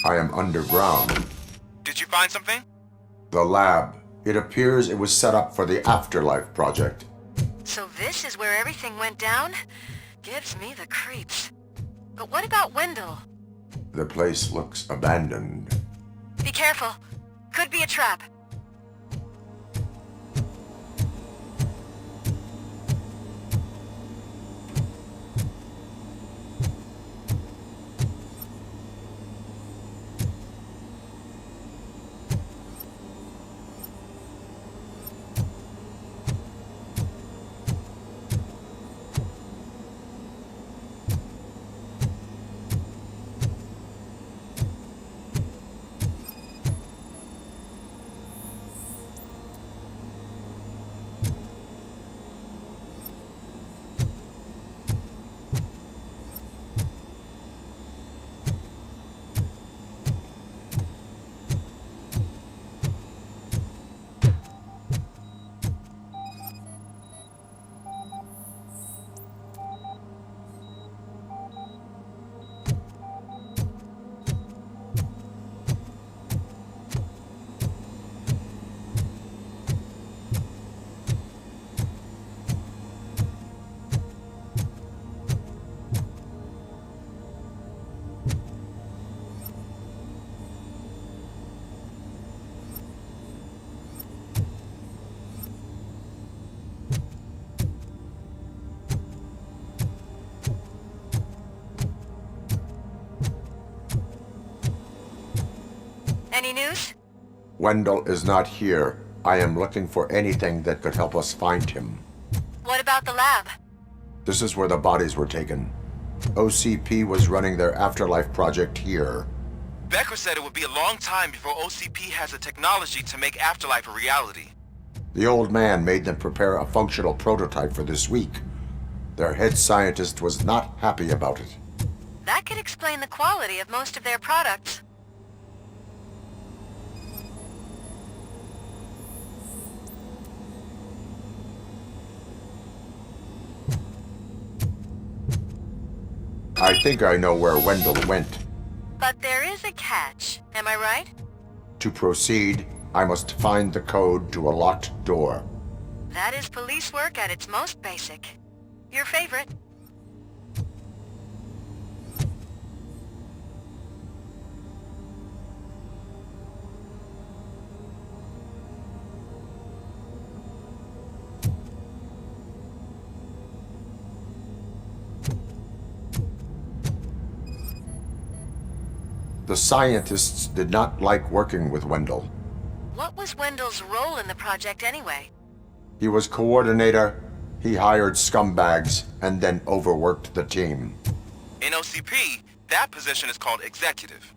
I am underground. Did you find something? The lab. It appears it was set up for the Afterlife project. So this is where everything went down? Gives me the creeps. But what about Wendell? The place looks abandoned. Be careful. Could be a trap. Any news? Wendell is not here. I am looking for anything that could help us find him. What about the lab? This is where the bodies were taken. OCP was running their Afterlife project here. Becker said it would be a long time before OCP has the technology to make Afterlife a reality. The old man made them prepare a functional prototype for this week. Their head scientist was not happy about it. That could explain the quality of most of their products. I think I know where Wendell went. But there is a catch, am I right? To proceed, I must find the code to a locked door. That is police work at its most basic. Your favorite? The scientists did not like working with Wendell. What was Wendell's role in the project anyway? He was coordinator, he hired scumbags, and then overworked the team. In OCP, that position is called executive.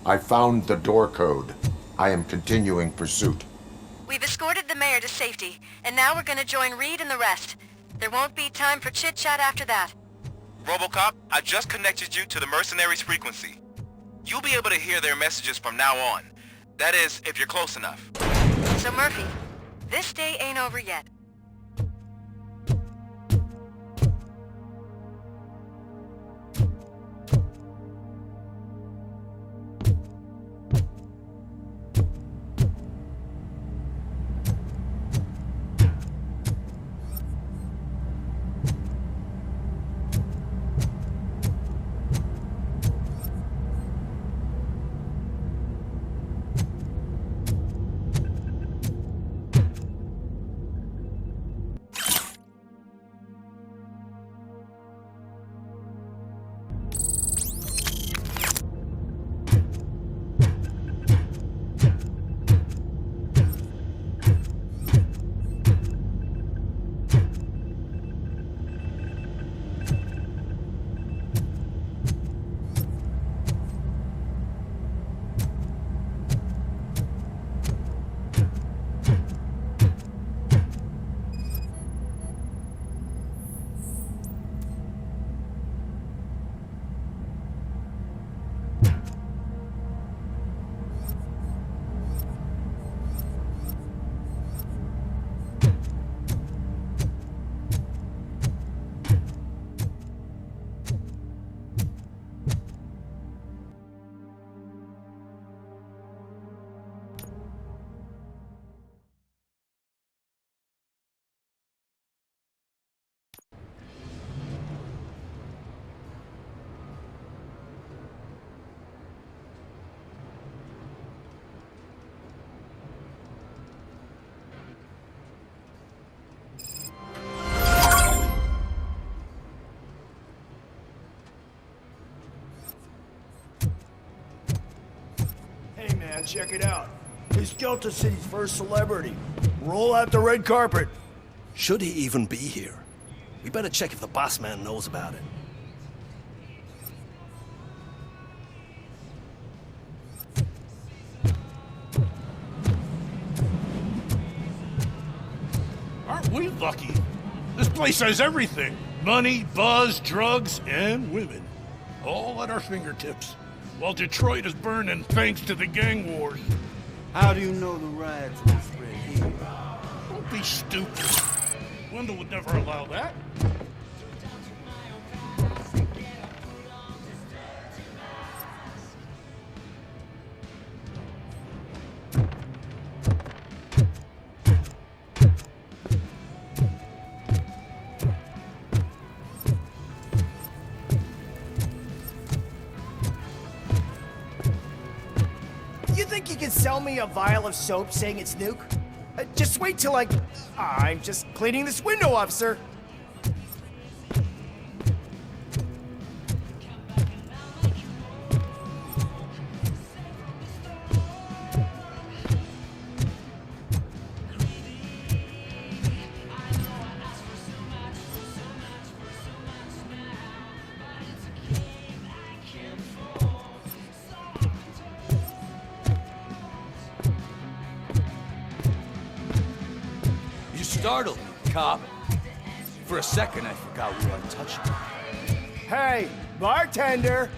I found the door code. I am continuing pursuit. We've escorted the mayor to safety, and now we're gonna join Reed and the rest. There won't be time for chit-chat after that. Robocop, I just connected you to the mercenaries' frequency. You'll be able to hear their messages from now on. That is, if you're close enough. So Murphy, this day ain't over yet. man, check it out. He's Delta City's first celebrity. Roll out the red carpet. Should he even be here? We better check if the boss man knows about it. Aren't we lucky? This place has everything. Money, buzz, drugs, and women. All at our fingertips. While Detroit is burning thanks to the gang wars. How do you know the riots will spread here? Don't be stupid. Wendell would never allow that. You think you can sell me a vial of soap saying it's nuke? Just wait till I'm just cleaning this window off, sir. Startled me, cop. For a second, I forgot we were untouchable. Hey, bartender,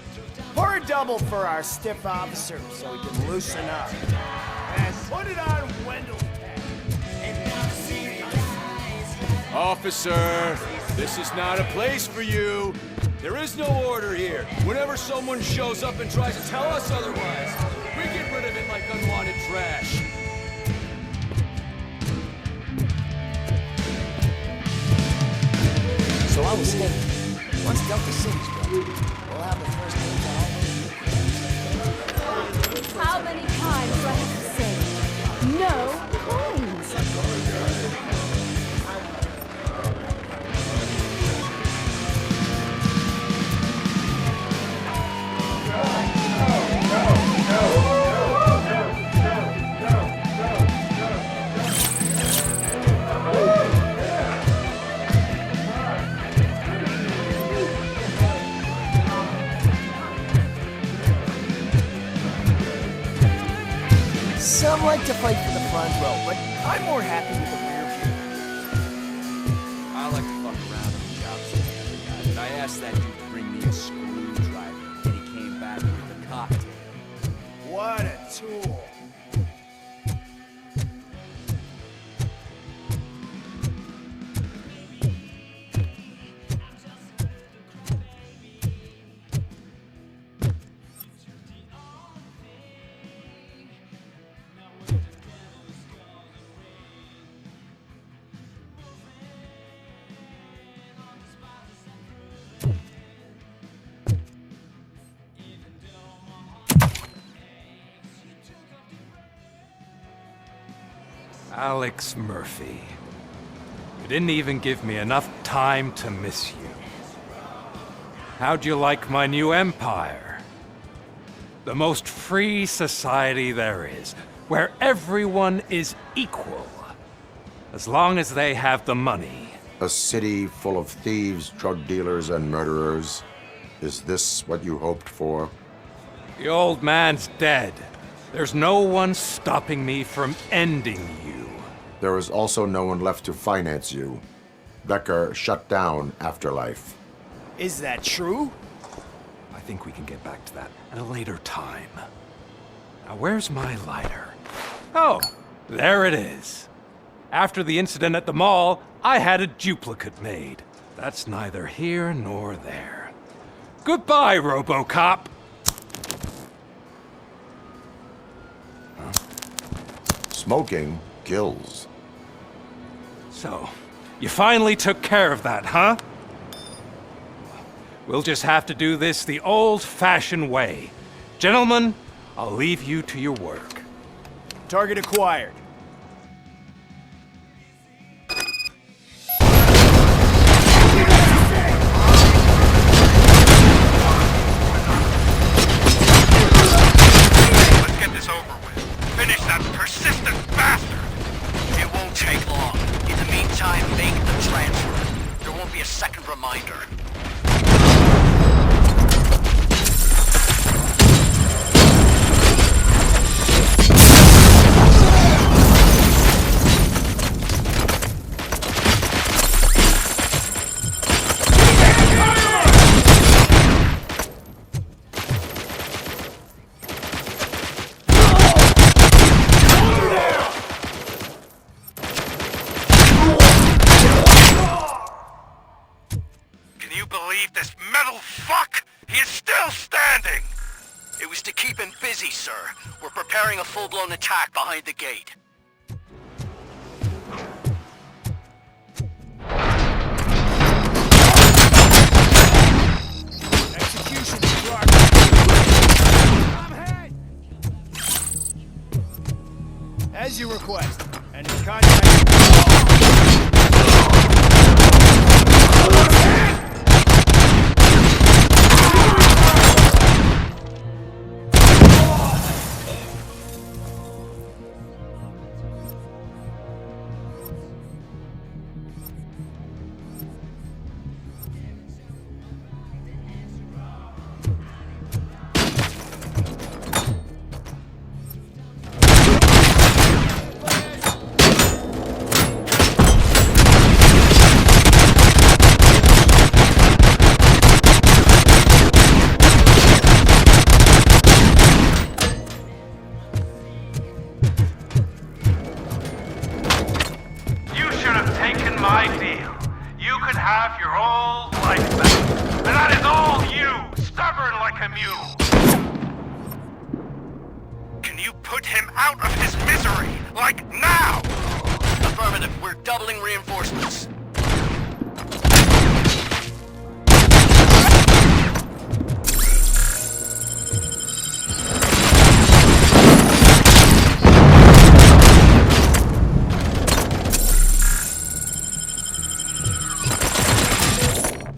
pour a double for our stiff officer so he can loosen up. And put it on Wendell's head. Officer, this is not a place for you. There is no order here. Whenever someone shows up and tries to tell us otherwise, we get rid of it like unwanted trash. So I was thinking, once Delta City's built, we'll have the first names on all. How many times do I have to say? No coins! Some like to fight for the front row, but I'm more happy with the rear view. I like to fuck around on the job site every night, but I asked that dude to bring me a screwdriver, and he came back with a cocktail. What a tool. Alex Murphy. You didn't even give me enough time to miss you. How'd you like my new empire? The most free society there is, where everyone is equal, as long as they have the money. A city full of thieves, drug dealers, and murderers. Is this what you hoped for? The old man's dead. There's no one stopping me from ending you. There is also no one left to finance you. Becker shut down Afterlife. Is that true? I think we can get back to that at a later time. Now, where's my lighter? Oh, there it is. After the incident at the mall, I had a duplicate made. That's neither here nor there. Goodbye, Robocop! Smoking kills. So, you finally took care of that, huh? We'll just have to do this the old-fashioned way. Gentlemen, I'll leave you to your work. Target acquired. Let's get this over with. time, make the transfer. There won't be a second reminder. This metal fuck! He is still standing! It was to keep him busy, sir. We're preparing a full-blown attack behind the gate. Execution in progress. I'm ahead! As you request. And in contact... my deal. You could have your old life back. And that is all you, stubborn like a mule. Can you put him out of his misery? Like now! Affirmative. We're doubling reinforcements.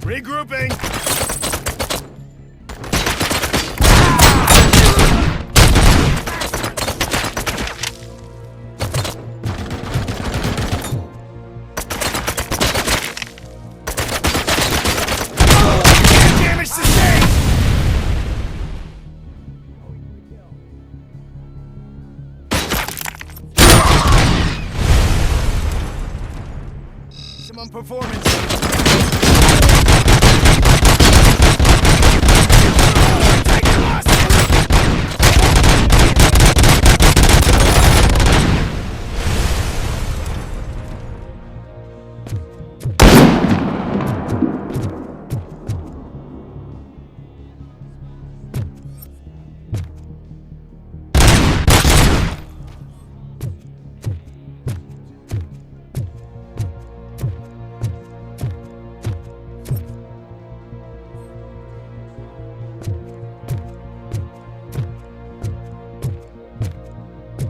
Regrouping! Damage sustained! Maximum performance.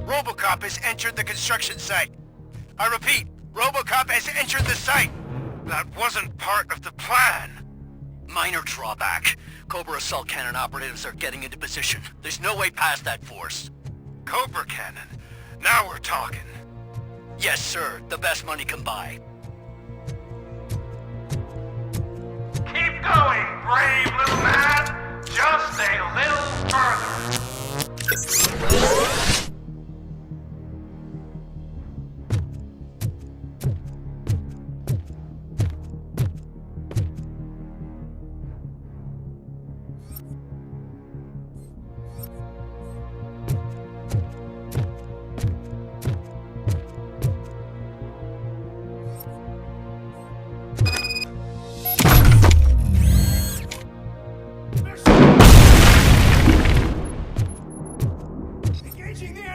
Robocop has entered the construction site. I repeat, Robocop has entered the site. That wasn't part of the plan. Minor drawback. Cobra assault cannon operatives are getting into position. There's no way past that force. Cobra cannon? Now we're talking. Yes, sir. The best money can buy. Keep going, brave little man. Just a little further. Engaging the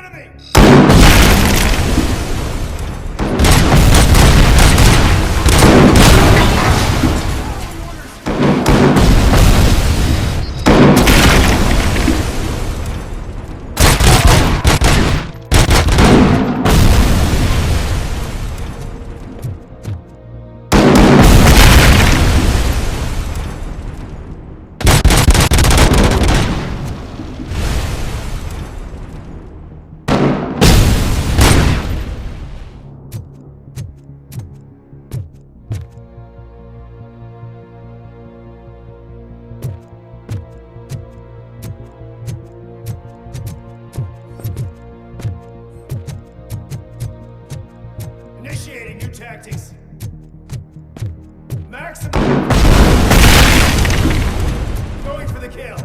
Jackson! Going for the kill.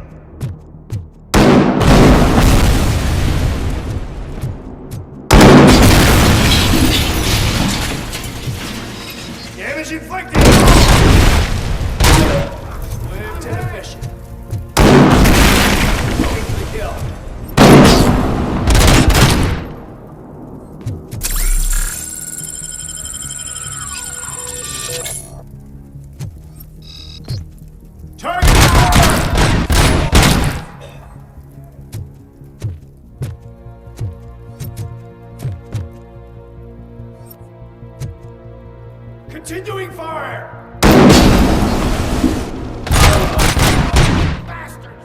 Damage inflicted! Swift and efficient. Going for the kill. Target! Continuing fire! Bastards!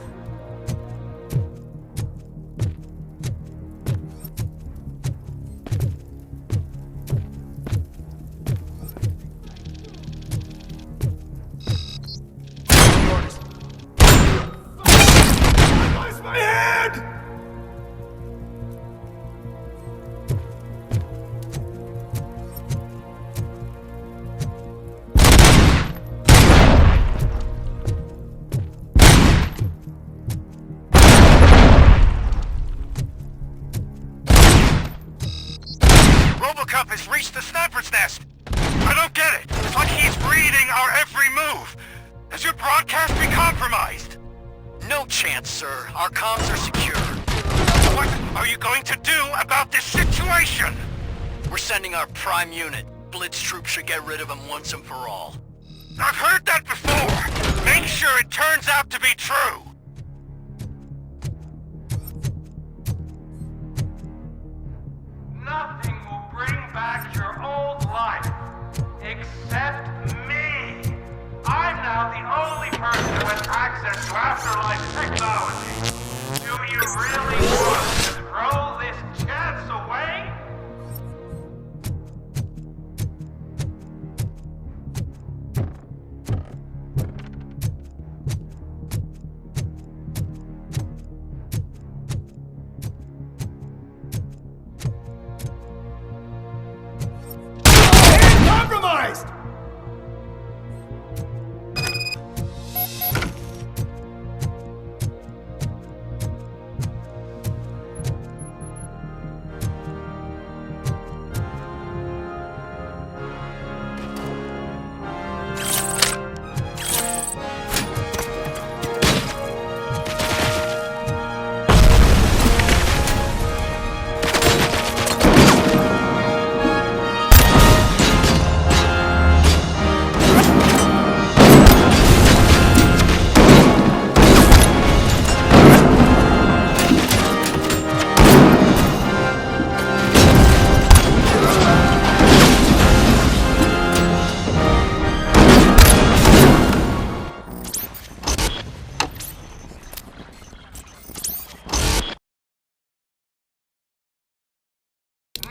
I lost my head! Robocop has reached the sniper's nest! I don't get it! It's like he's reading our every move! Has your broadcast been compromised? No chance, sir. Our comms are secure. What are you going to do about this situation? We're sending our prime unit. Blitz troops should get rid of him once and for all. I've heard that before! Make sure it turns out to be true! Nothing will bring back your old life, except me. I'm now the only person who has access to afterlife technology. Do you really want to throw this chance away? Compromised!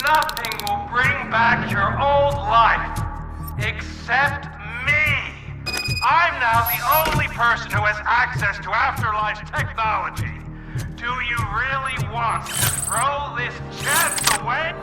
Nothing will bring back your old life, except me. I'm now the only person who has access to afterlife technology. Do you really want to throw this chance away?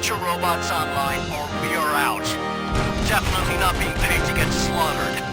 Get your robots online or we are out. Definitely not being paid to get slaughtered.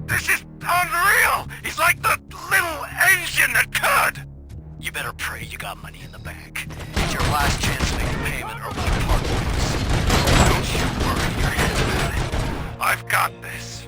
This is unreal! He's like the little engine that could! You better pray you got money in the bank. It's your last chance to make a payment or we part ways. Don't you worry your head about it. I've got this.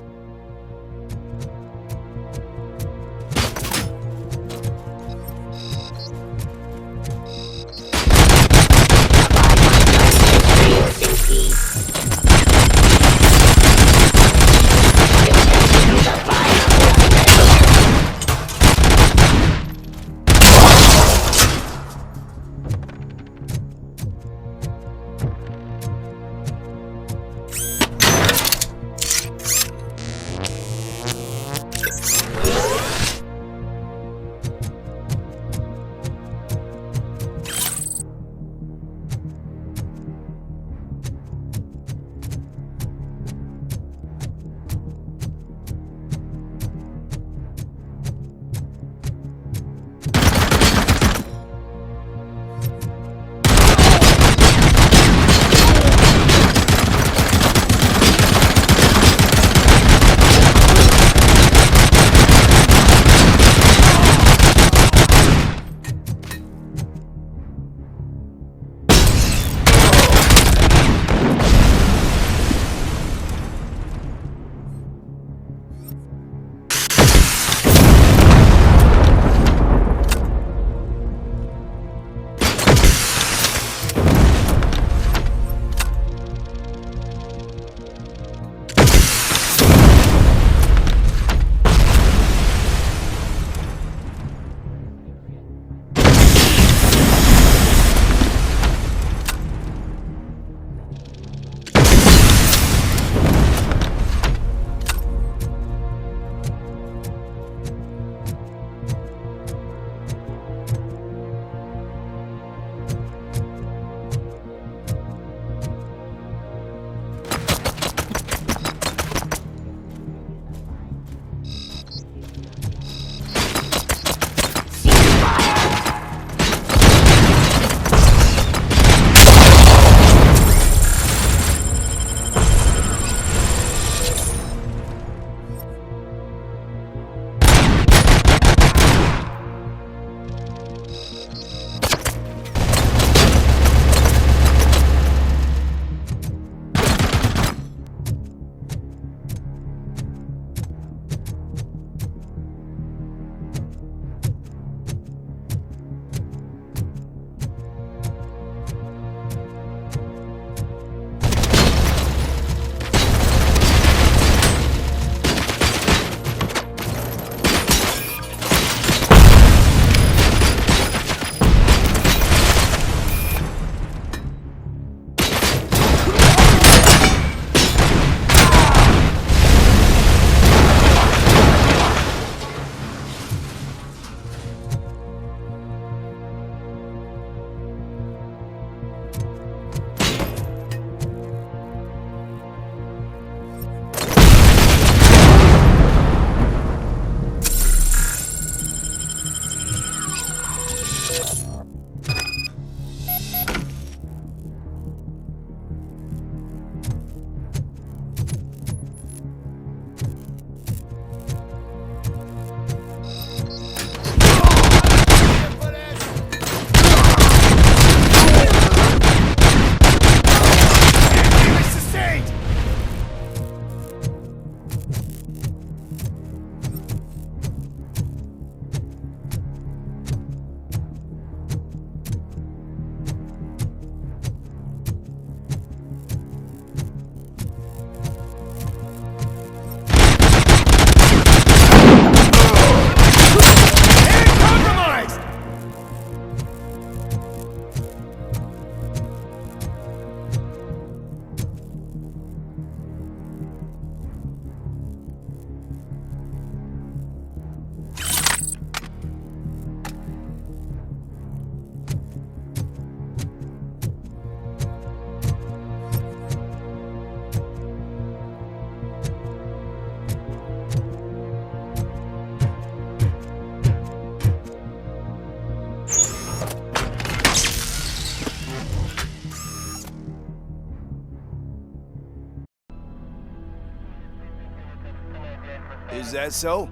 Is that so?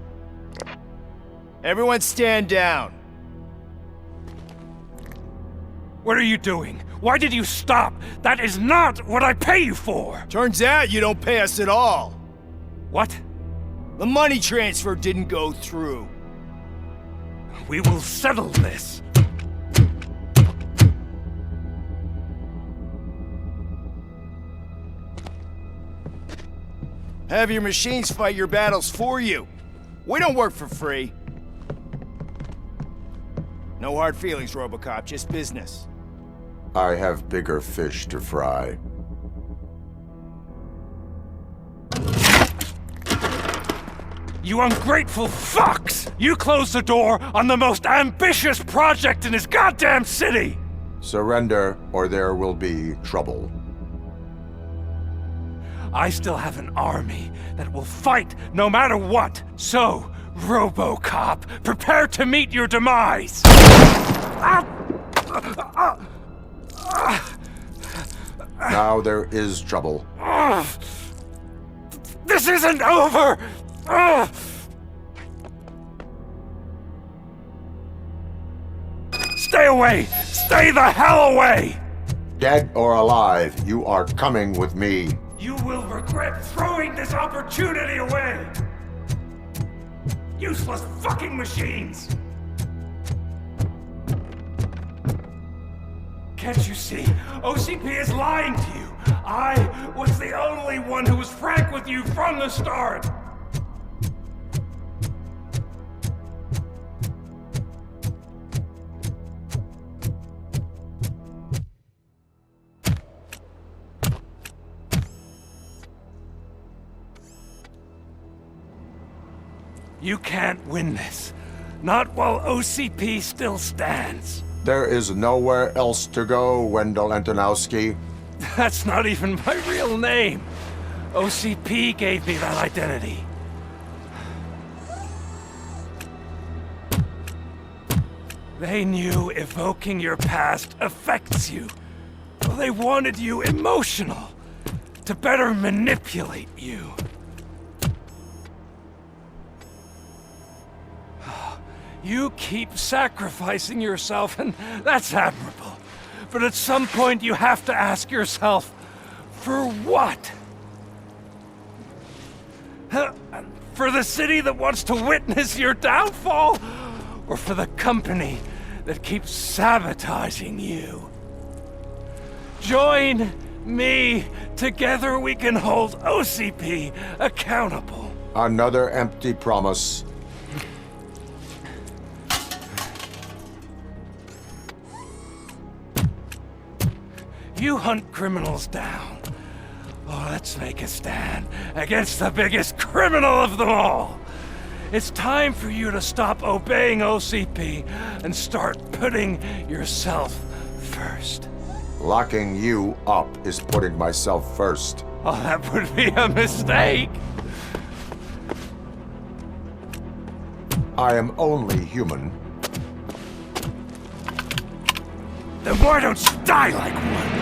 Everyone stand down. What are you doing? Why did you stop? That is not what I pay you for! Turns out you don't pay us at all. What? The money transfer didn't go through. We will settle this. Have your machines fight your battles for you. We don't work for free. No hard feelings, Robocop, just business. I have bigger fish to fry. You ungrateful fucks! You closed the door on the most ambitious project in this goddamn city! Surrender, or there will be trouble. I still have an army that will fight no matter what. So, Robocop, prepare to meet your demise! Now there is trouble. This isn't over! Stay away! Stay the hell away! Dead or alive, you are coming with me. You will regret throwing this opportunity away! Useless fucking machines! Can't you see? OCP is lying to you! I was the only one who was frank with you from the start! You can't win this. Not while OCP still stands. There is nowhere else to go, Wendell Antonowski. That's not even my real name. OCP gave me that identity. They knew evoking your past affects you. Well, they wanted you emotional, to better manipulate you. You keep sacrificing yourself, and that's admirable. But at some point you have to ask yourself, for what? For the city that wants to witness your downfall? Or for the company that keeps sabotaging you? Join me. Together we can hold OCP accountable. Another empty promise. You hunt criminals down. Oh, let's make a stand against the biggest criminal of them all. It's time for you to stop obeying OCP and start putting yourself first. Locking you up is putting myself first. Oh, that would be a mistake. I am only human. Then why don't you die like one?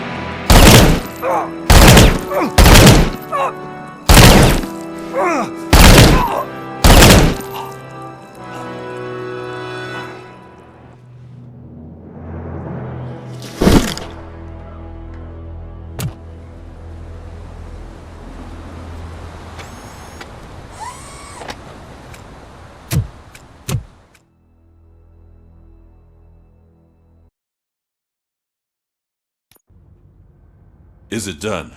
Is it done?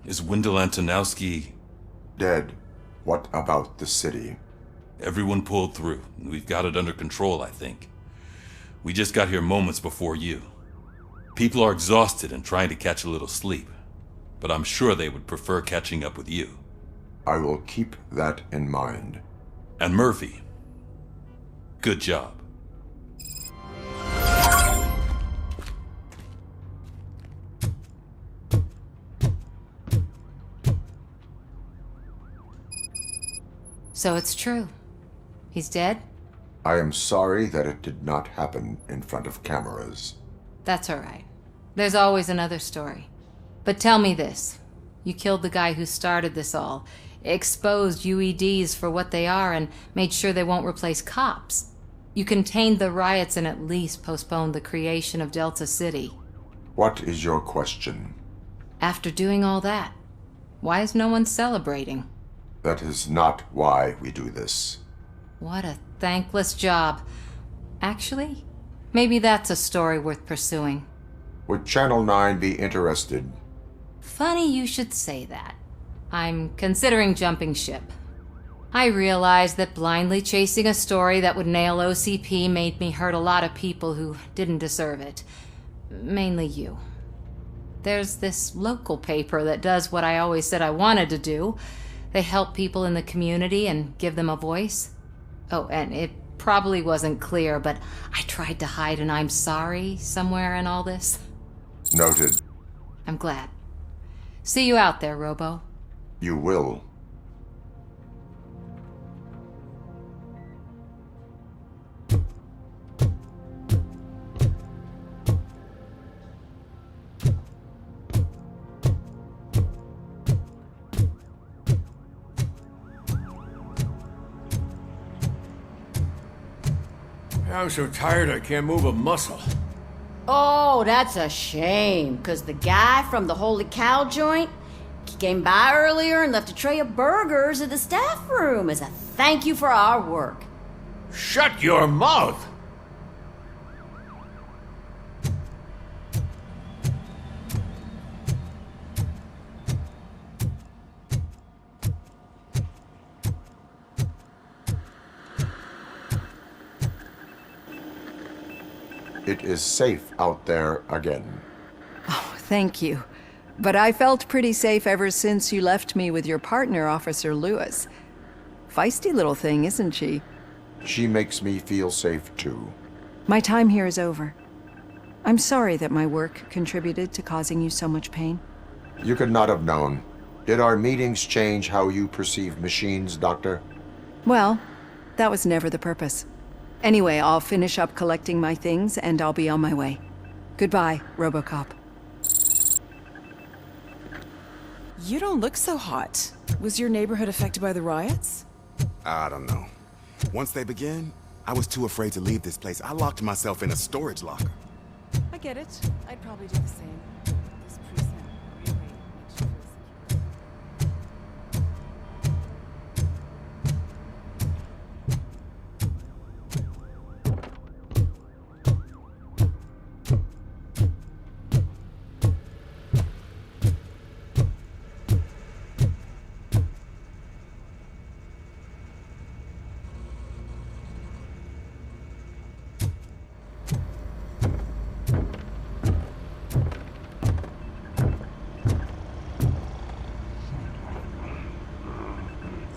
Is Wendell Antonowski... dead? What about the city? Everyone pulled through. We've got it under control, I think. We just got here moments before you. People are exhausted and trying to catch a little sleep. But I'm sure they would prefer catching up with you. I will keep that in mind. And Murphy, good job. So it's true. He's dead? I am sorry that it did not happen in front of cameras. That's all right. There's always another story. But tell me this. You killed the guy who started this all. exposed UEDs for what they are and made sure they won't replace cops. You contained the riots and at least postponed the creation of Delta City. What is your question? After doing all that, why is no one celebrating? That is not why we do this. What a thankless job. Actually, maybe that's a story worth pursuing. Would Channel 9 be interested? Funny you should say that. I'm considering jumping ship. I realized that blindly chasing a story that would nail OCP made me hurt a lot of people who didn't deserve it. Mainly you. There's this local paper that does what I always said I wanted to do. They help people in the community and give them a voice. Oh, and it probably wasn't clear, but I tried to hide an I'm sorry somewhere in all this. Noted. I'm glad. See you out there, Robo. You will. I'm so tired I can't move a muscle. Oh, that's a shame, because the guy from the Holy Cow joint, he came by earlier and left a tray of burgers at the staff room as a thank you for our work. Shut your mouth! It is safe out there again. Oh, thank you. But I felt pretty safe ever since you left me with your partner, Officer Lewis. Feisty little thing, isn't she? She makes me feel safe too. My time here is over. I'm sorry that my work contributed to causing you so much pain. You could not have known. Did our meetings change how you perceive machines, Doctor? Well, that was never the purpose. Anyway, I'll finish up collecting my things and I'll be on my way. Goodbye, Robocop. You don't look so hot. Was your neighborhood affected by the riots? I don't know. Once they began, I was too afraid to leave this place. I locked myself in a storage locker. I get it. I'd probably do the same. This precinct really makes you feel secure.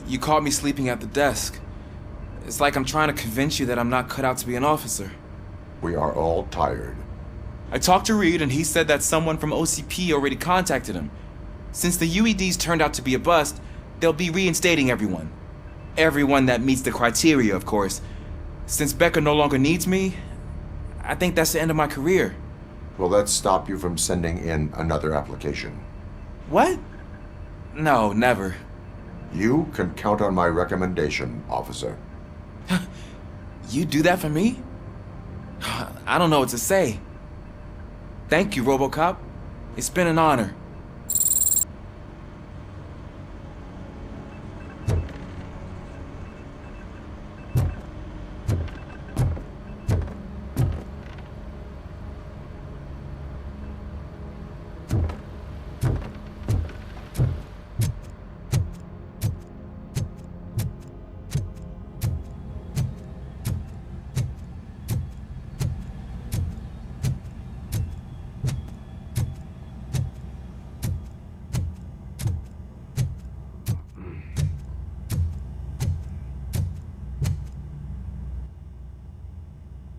You caught me sleeping at the desk. It's like I'm trying to convince you that I'm not cut out to be an officer. We are all tired. I talked to Reed and he said that someone from OCP already contacted him. Since the UEDs turned out to be a bust, they'll be reinstating everyone. Everyone that meets the criteria, of course. Since Becca no longer needs me, I think that's the end of my career. Will that stop you from sending in another application? What? No, never. You can count on my recommendation, officer. You do that for me? I don't know what to say. Thank you, Robocop. It's been an honor.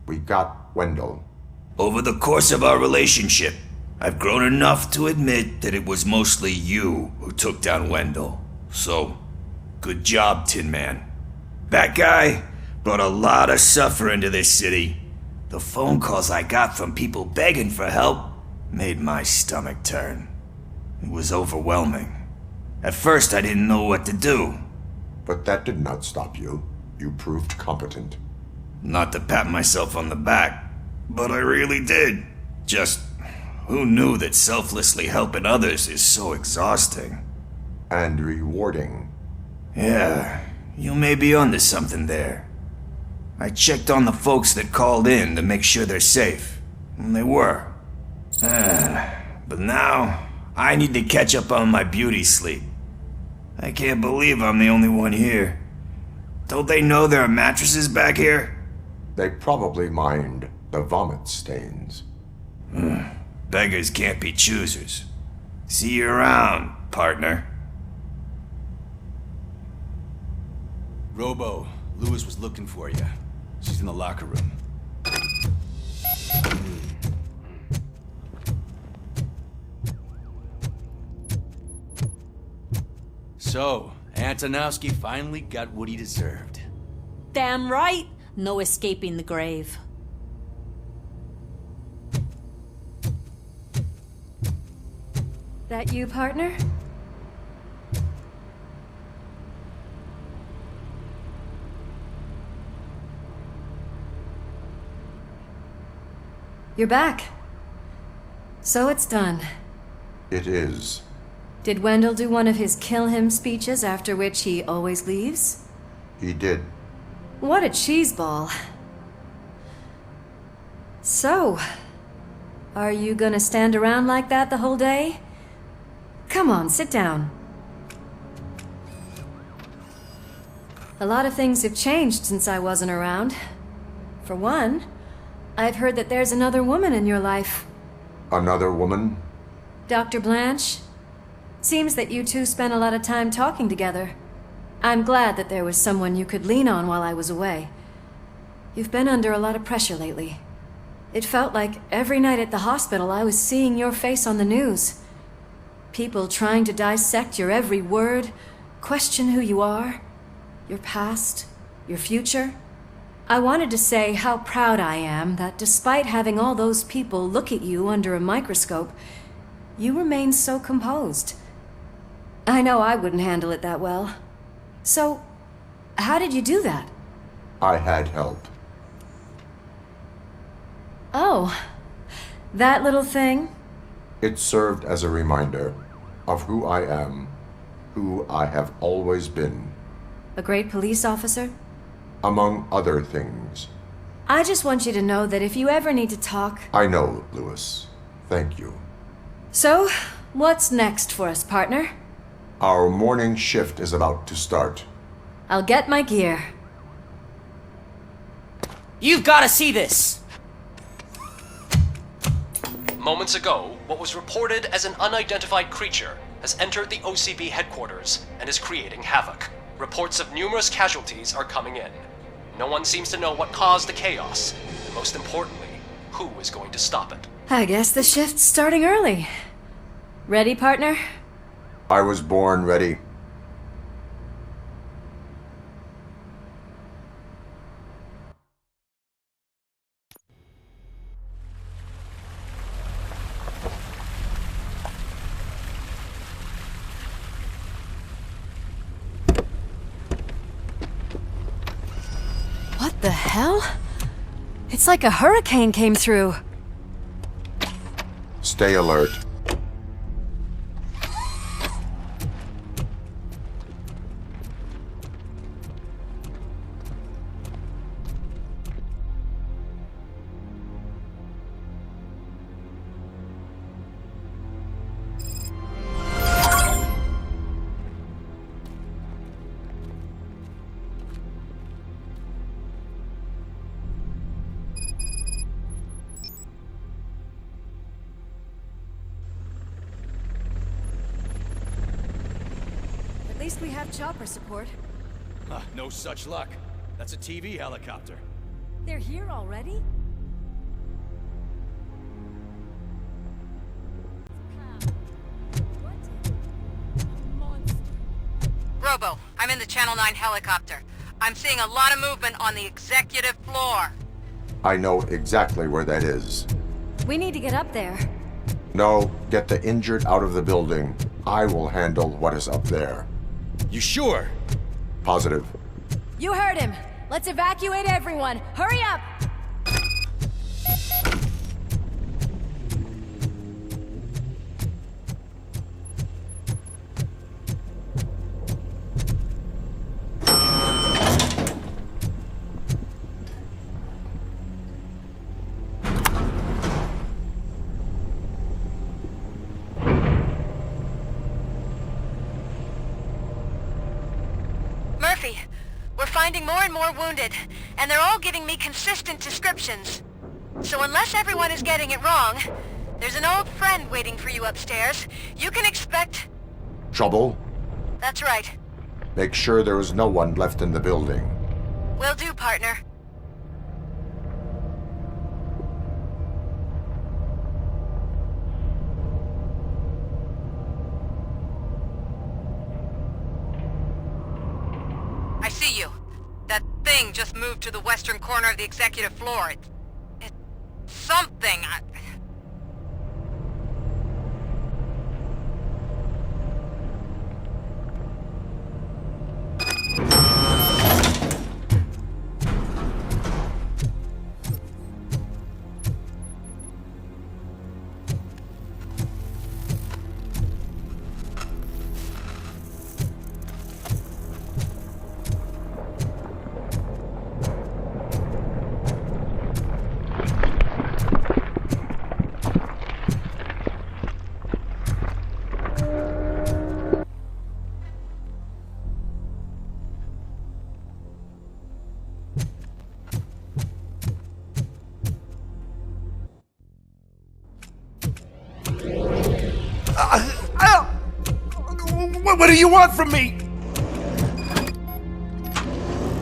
We got Wendell. Over the course of our relationship, I've grown enough to admit that it was mostly you who took down Wendell. So, good job, Tin Man. That guy brought a lot of suffering to this city. The phone calls I got from people begging for help made my stomach turn. It was overwhelming. At first, I didn't know what to do. But that did not stop you. You proved competent. Not to pat myself on the back, but I really did. Just, who knew that selflessly helping others is so exhausting? And rewarding. Yeah, you may be onto something there. I checked on the folks that called in to make sure they're safe, and they were. But now, I need to catch up on my beauty sleep. I can't believe I'm the only one here. Don't they know there are mattresses back here? They probably mind the vomit stains. Beggars can't be choosers. See you around, partner. Robo, Lewis was looking for you. She's in the locker room. So, Antonowski finally got what he deserved. Damn right. No escaping the grave. That you, partner? You're back. So it's done. It is. Did Wendell do one of his kill him speeches after which he always leaves? He did. What a cheeseball. So, are you gonna stand around like that the whole day? Come on, sit down. A lot of things have changed since I wasn't around. For one, I've heard that there's another woman in your life. Another woman? Dr. Blanche? Seems that you two spent a lot of time talking together. I'm glad that there was someone you could lean on while I was away. You've been under a lot of pressure lately. It felt like every night at the hospital I was seeing your face on the news. People trying to dissect your every word, question who you are, your past, your future. I wanted to say how proud I am that despite having all those people look at you under a microscope, you remain so composed. I know I wouldn't handle it that well. So, how did you do that? I had help. Oh, that little thing? It served as a reminder of who I am, who I have always been. A great police officer? Among other things. I just want you to know that if you ever need to talk... I know, Lewis. Thank you. So, what's next for us, partner? Our morning shift is about to start. I'll get my gear. You've got to see this! Moments ago, what was reported as an unidentified creature has entered the OCB headquarters and is creating havoc. Reports of numerous casualties are coming in. No one seems to know what caused the chaos, and most importantly, who is going to stop it. I guess the shift's starting early. Ready, partner? I was born ready. What the hell? It's like a hurricane came through. Stay alert. At least we have chopper support. No such luck. That's a TV helicopter. They're here already? Robo, I'm in the Channel 9 helicopter. I'm seeing a lot of movement on the executive floor. I know exactly where that is. We need to get up there. No, get the injured out of the building. I will handle what is up there. You sure? Positive. You heard him. Let's evacuate everyone. Hurry up! Murphy, we're finding more and more wounded, and they're all giving me consistent descriptions. So unless everyone is getting it wrong, there's an old friend waiting for you upstairs. You can expect... Trouble? That's right. Make sure there is no one left in the building. Will do, partner. I see you. That thing just moved to the western corner of the executive floor. It's something. What do you want from me?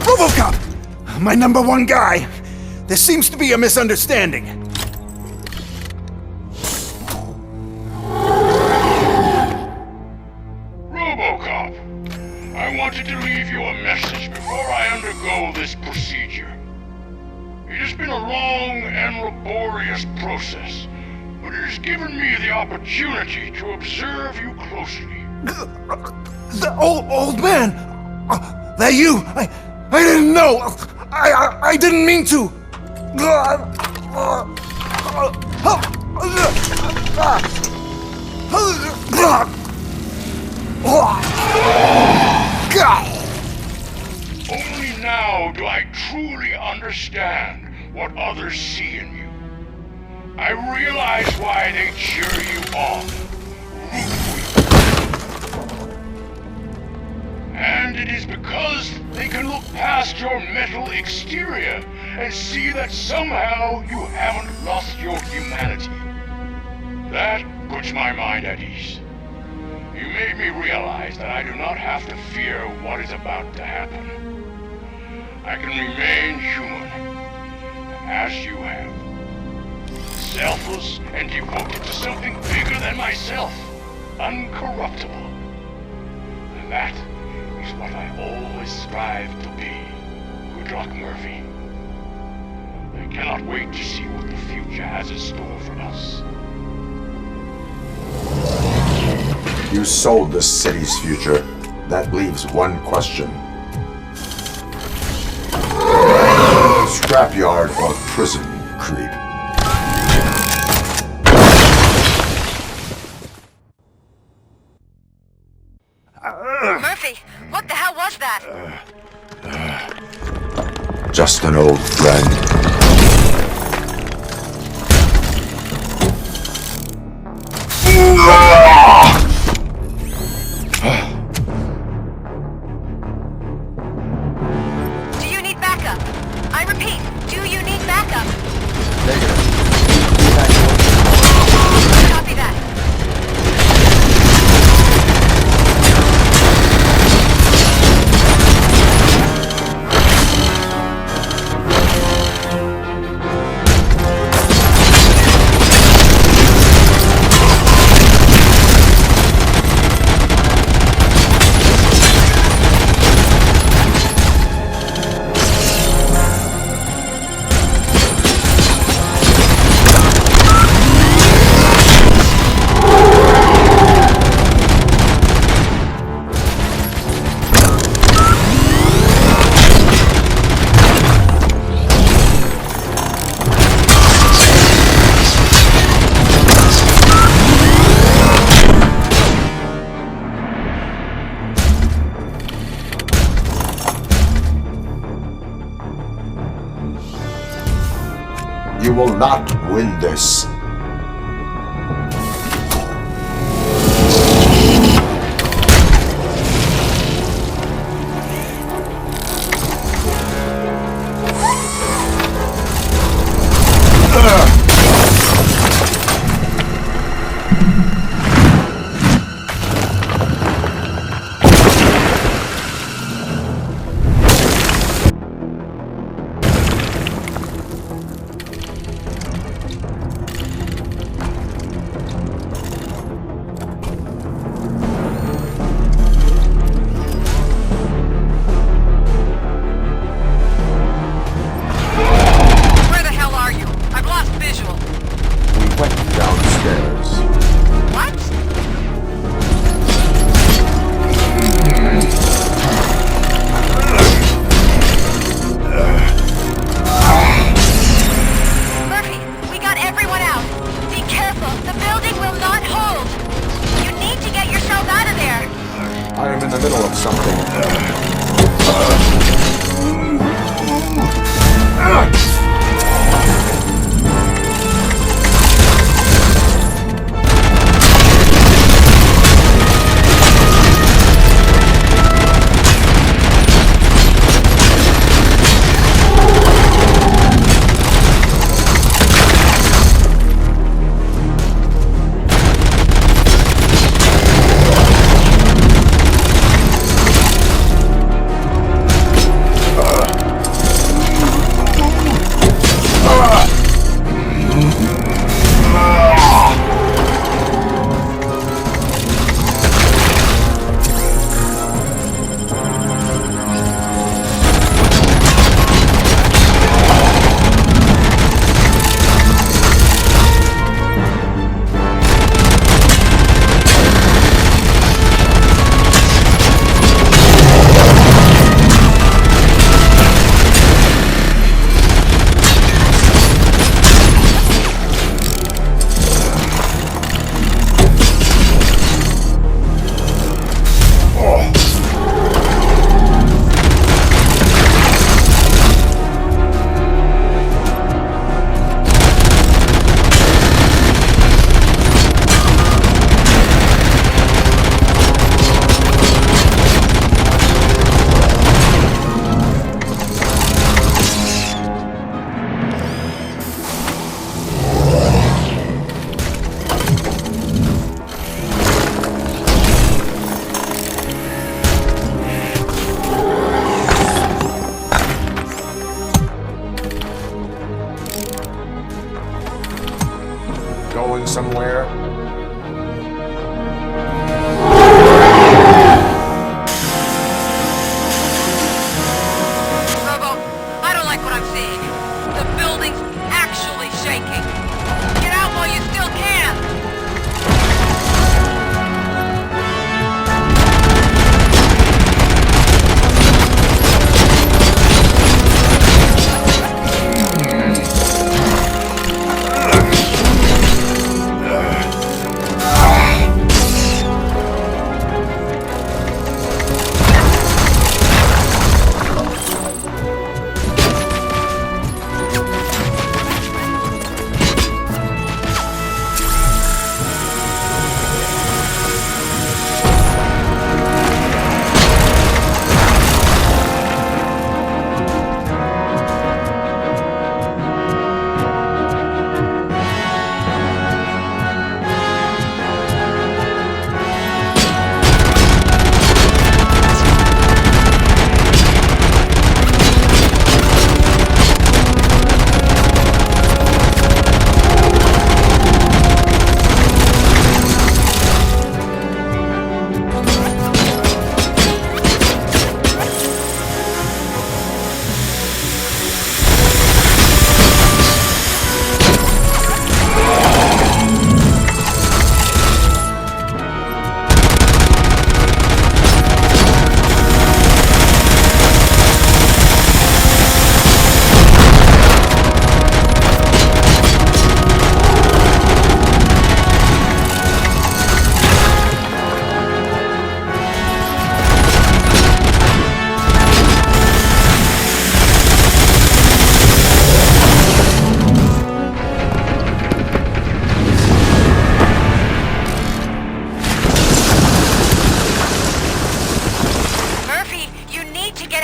Robocop! My number one guy. There seems to be a misunderstanding. Robocop, I wanted to leave you a message before I undergo this procedure. It has been a long and laborious process, but it has given me the opportunity to observe you closely. The old man! That you! I didn't know! I didn't mean to! Only now do I truly understand what others see in you. I realize why they cheer you on, root for you. And it is because they can look past your metal exterior and see that somehow you haven't lost your humanity. That puts my mind at ease. You made me realize that I do not have to fear what is about to happen. I can remain human, as you have. Selfless and devoted to something bigger than myself. Uncorruptible. And that is what I always strive to be. Good luck, Murphy. I cannot wait to see what the future has in store for us. You sold the city's future. That leaves one question. Scrapyard or prison, creep? Murphy, what the hell was that? Just an old friend. Do you need backup? I repeat, do you need backup? Copy that. You will not win this.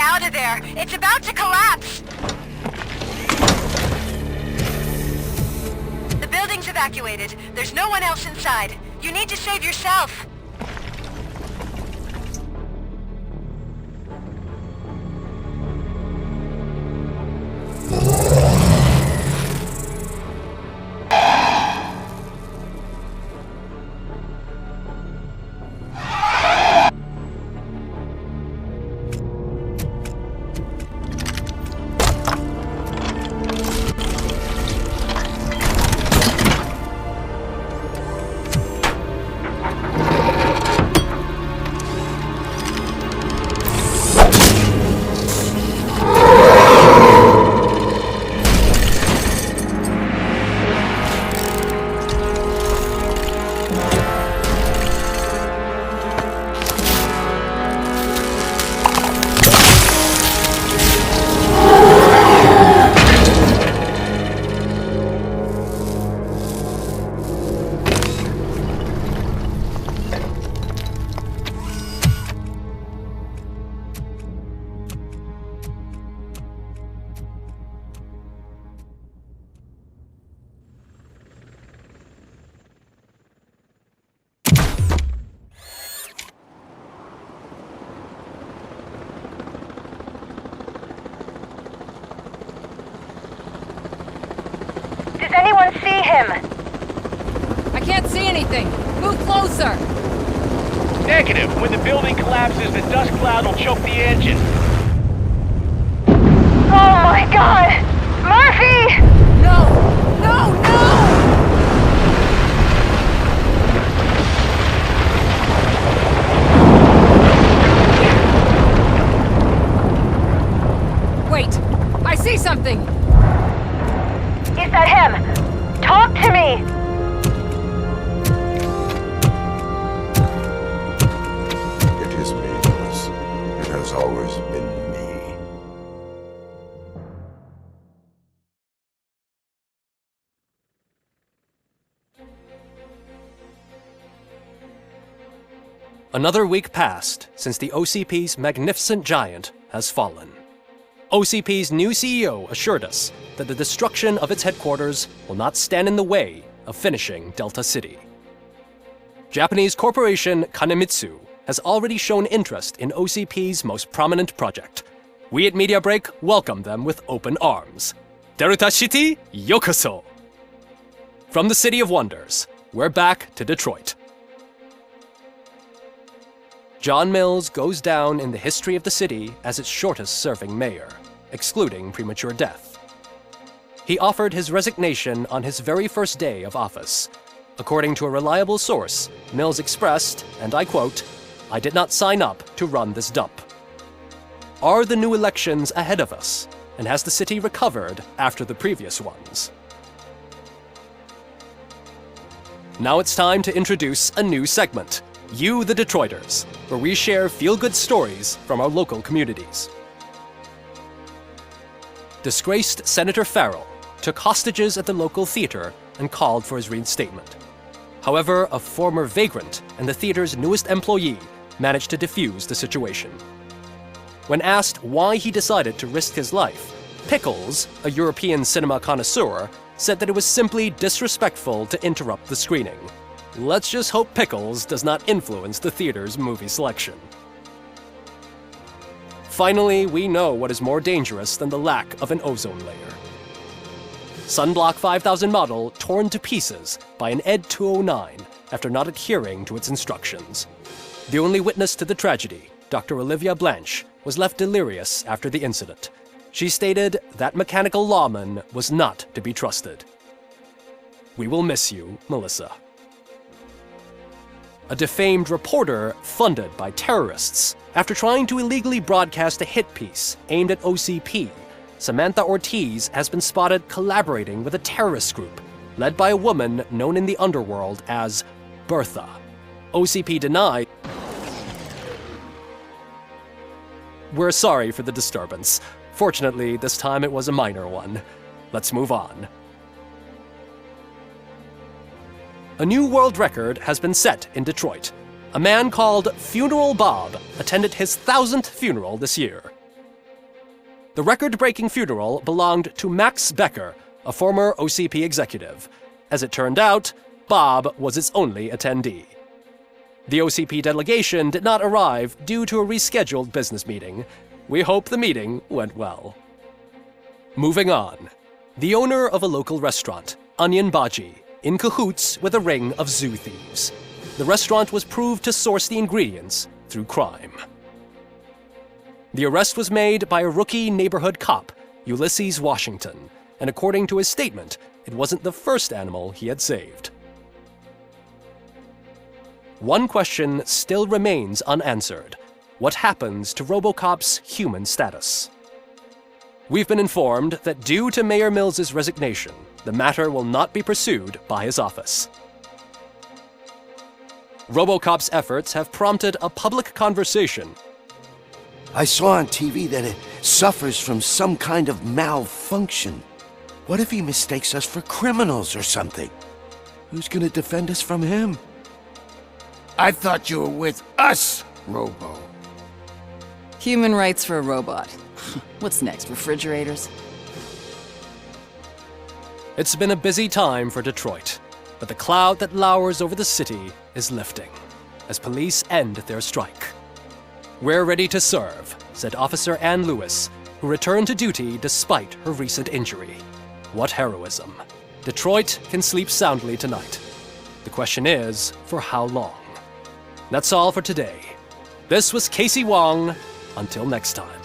out of there! It's about to collapse! The building's evacuated. There's no one else inside. You need to save yourself. Does anyone see him? I can't see anything. Move closer. Negative. When the building collapses, the dust cloud will choke the engine. Oh my god! Murphy! No! No, no! Wait! I see something! Is that him? Talk to me! It is me, Lewis. It has always been me. Another week passed since the OCP's magnificent giant has fallen. OCP's new CEO assured us that the destruction of its headquarters will not stand in the way of finishing Delta City. Japanese corporation Kanemitsu has already shown interest in OCP's most prominent project. We at Media Break welcome them with open arms. Delta City, yokoso! From the City of Wonders, we're back to Detroit. John Mills goes down in the history of the city as its shortest-serving mayor, excluding premature death. He offered his resignation on his very first day of office. According to a reliable source, Mills expressed, and I quote, "I did not sign up to run this dump." Are the new elections ahead of us, and has the city recovered after the previous ones? Now it's time to introduce a new segment, You the Detroiters, where we share feel-good stories from our local communities. Disgraced Senator Farrell took hostages at the local theater and called for his reinstatement. However, a former vagrant and the theater's newest employee managed to defuse the situation. When asked why he decided to risk his life, Pickles, a European cinema connoisseur, said that it was simply disrespectful to interrupt the screening. Let's just hope Pickles does not influence the theater's movie selection. Finally, we know what is more dangerous than the lack of an ozone layer. Sunblock 5000 model torn to pieces by an ED 209 after not adhering to its instructions. The only witness to the tragedy, Dr. Olivia Blanche, was left delirious after the incident. She stated that mechanical lawman was not to be trusted. We will miss you, Melissa. A defamed reporter funded by terrorists. After trying to illegally broadcast a hit piece aimed at OCP, Samantha Ortiz has been spotted collaborating with a terrorist group led by a woman known in the underworld as Bertha. OCP denied. We're sorry for the disturbance. Fortunately, this time it was a minor one. Let's move on. A new world record has been set in Detroit. A man called Funeral Bob attended his 1000th funeral this year. The record-breaking funeral belonged to Max Becker, a former OCP executive. As it turned out, Bob was its only attendee. The OCP delegation did not arrive due to a rescheduled business meeting. We hope the meeting went well. Moving on. The owner of a local restaurant, Onion Baji, in cahoots with a ring of zoo thieves. The restaurant was proved to source the ingredients through crime. The arrest was made by a rookie neighborhood cop, Ulysses Washington, and according to his statement, it wasn't the first animal he had saved. One question still remains unanswered. What happens to Robocop's human status? We've been informed that due to Mayor Mills's resignation, the matter will not be pursued by his office. Robocop's efforts have prompted a public conversation. I saw on TV that it suffers from some kind of malfunction. What if he mistakes us for criminals or something? Who's gonna defend us from him? I thought you were with us, Robo. Human rights for a robot. What's next, refrigerators? It's been a busy time for Detroit, but the cloud that lowers over the city is lifting as police end their strike. "We're ready to serve," said Officer Ann Lewis, who returned to duty despite her recent injury. What heroism. Detroit can sleep soundly tonight. The question is, for how long? That's all for today. This was Casey Wong. Until next time.